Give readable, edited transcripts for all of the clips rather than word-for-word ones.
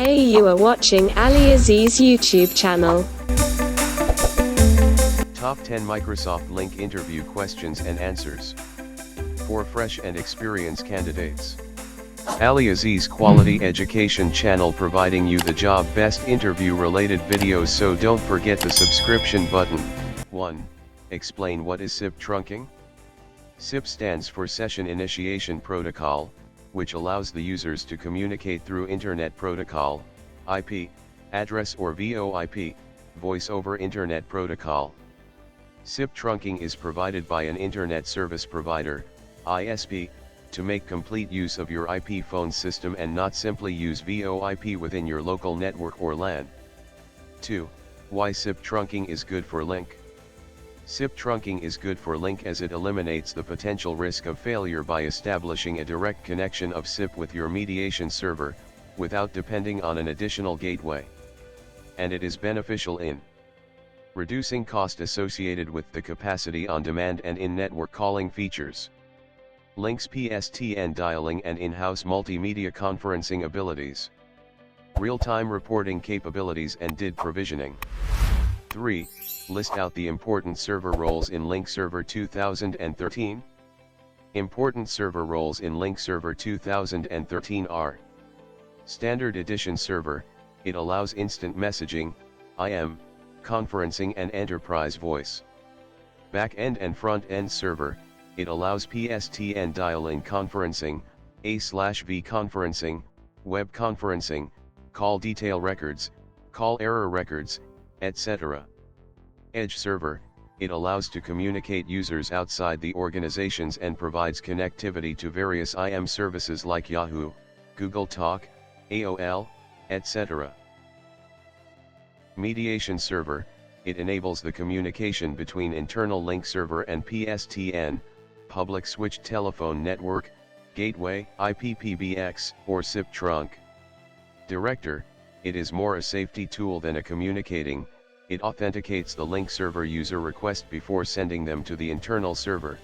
Today you are watching AliAziz YouTube channel. Top 10 Microsoft Lync interview questions and answers. For fresh and experienced candidates. AliAziz Quality Education channel providing you the job best interview related videos, so don't forget the subscription button. 1. Explain what is SIP trunking. SIP stands for Session Initiation Protocol, which allows the users to communicate through Internet Protocol, IP, address or VoIP, Voice over Internet Protocol. SIP trunking is provided by an Internet Service Provider, ISP, to make complete use of your IP phone system and not simply use VoIP within your local network or LAN. 2. Why SIP trunking is good for Lync. SIP trunking is good for Lync as it eliminates the potential risk of failure by establishing a direct connection of SIP with your mediation server, without depending on an additional gateway. And it is beneficial in reducing cost associated with the capacity on demand and in-network calling features. Lync's PSTN dialing and in-house multimedia conferencing abilities. Real-time reporting capabilities and DID provisioning. 3. List out the important server roles in Lync Server 2013. Important server roles in Lync Server 2013 are: Standard Edition Server, it allows instant messaging, IM, conferencing and enterprise voice. Back-end and front-end server, it allows PSTN dial-in conferencing, A/V conferencing, web conferencing, call detail records, call error records, etc. Edge server, it allows to communicate users outside the organizations and provides connectivity to various IM services like Yahoo, Google Talk, AOL, etc. Mediation server, it enables the communication between internal Lync server and PSTN, public switched telephone network, gateway, IPPBX, or SIP trunk. Director, it is more a safety tool than a communicating. It authenticates the Lync server user request before sending them to the internal server.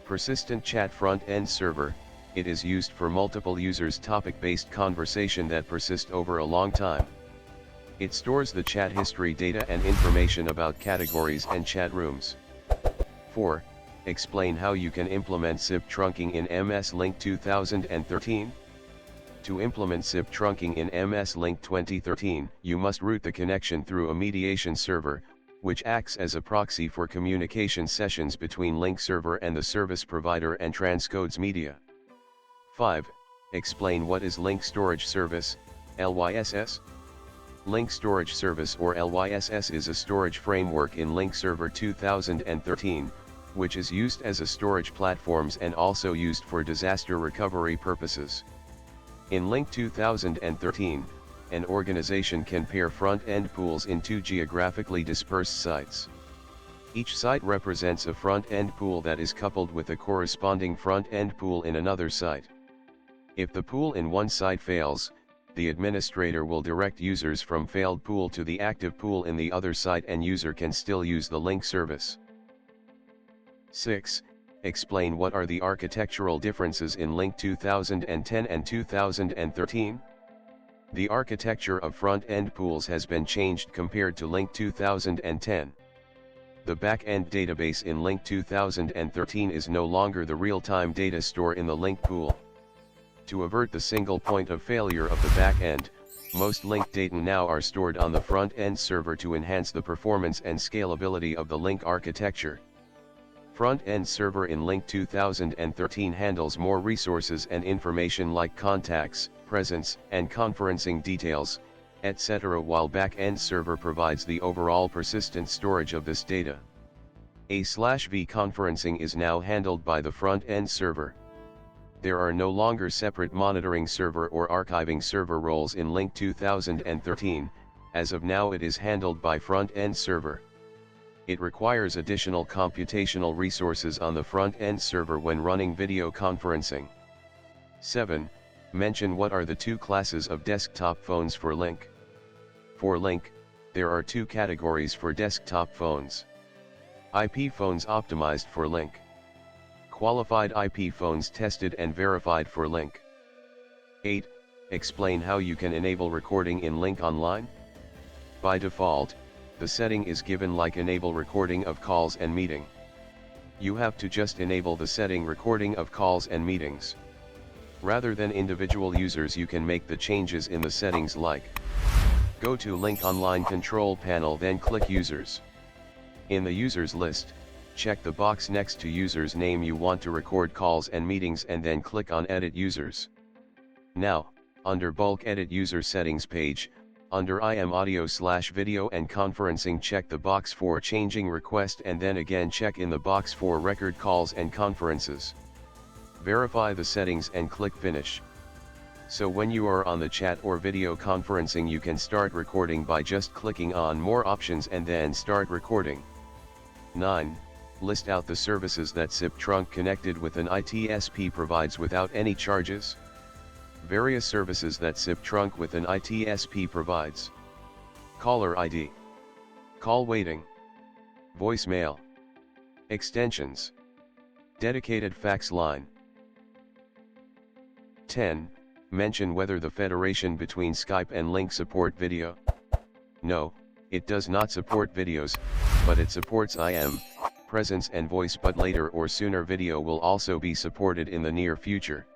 Persistent chat front-end server, it is used for multiple users' topic-based conversation that persist over a long time. It stores the chat history data and information about categories and chat rooms. 4. Explain how you can implement SIP trunking in MS Lync 2013. To implement SIP trunking in MS Lync 2013, you must route the connection through a mediation server, which acts as a proxy for communication sessions between Lync server and the service provider and transcodes media. 5. Explain what is Lync Storage Service, LYSS. Lync Storage Service or LYSS is a storage framework in Lync Server 2013, which is used as a storage platforms and also used for disaster recovery purposes. In Lync 2013, an organization can pair front-end pools in two geographically dispersed sites. Each site represents a front-end pool that is coupled with a corresponding front-end pool in another site. If the pool in one site fails, the administrator will direct users from failed pool to the active pool in the other site and user can still use the Lync service. 6. Explain what are the architectural differences in Lync 2010 and 2013. The architecture of front-end pools has been changed compared to Lync 2010. The back-end database in Lync 2013 is no longer the real-time data store in the Lync pool. To avert the single point of failure of the back-end, most Lync data now are stored on the front-end server to enhance the performance and scalability of the Lync architecture. Front-end server in Lync 2013 handles more resources and information like contacts, presence, and conferencing details, etc., while back-end server provides the overall persistent storage of this data. A/V conferencing is now handled by the front-end server. There are no longer separate monitoring server or archiving server roles in Lync 2013, as of now it is handled by front-end server. It requires additional computational resources on the front-end server when running video conferencing. 7. Mention what are the two classes of desktop phones for Lync. For Lync, there are two categories for desktop phones. IP phones optimized for Lync. Qualified IP phones tested and verified for Lync. 8. Explain how you can enable recording in Lync Online. By default, the setting is given like enable recording of calls and meeting. You have to just enable the setting recording of calls and meetings. Rather than individual users, you can make the changes in the settings like go to Lync Online control panel, then click users. In the users list, check the box next to users name you want to record calls and meetings and then click on edit users. Now, under bulk edit user settings page, under IM audio/video and conferencing, check the box for changing request and then again check in the box for record calls and conferences. Verify the settings and click finish. So when you are on the chat or video conferencing, you can start recording by just clicking on more options and then start recording. 9. List out the services that SIP trunk connected with an ITSP provides without any charges. Various services that SIP trunk with an ITSP provides: caller ID, call waiting, voicemail, extensions, dedicated fax line. 10. Mention whether the federation between Skype and Lync support video. No, it does not support videos, but it supports IM, presence and voice, but later or sooner video will also be supported in the near future.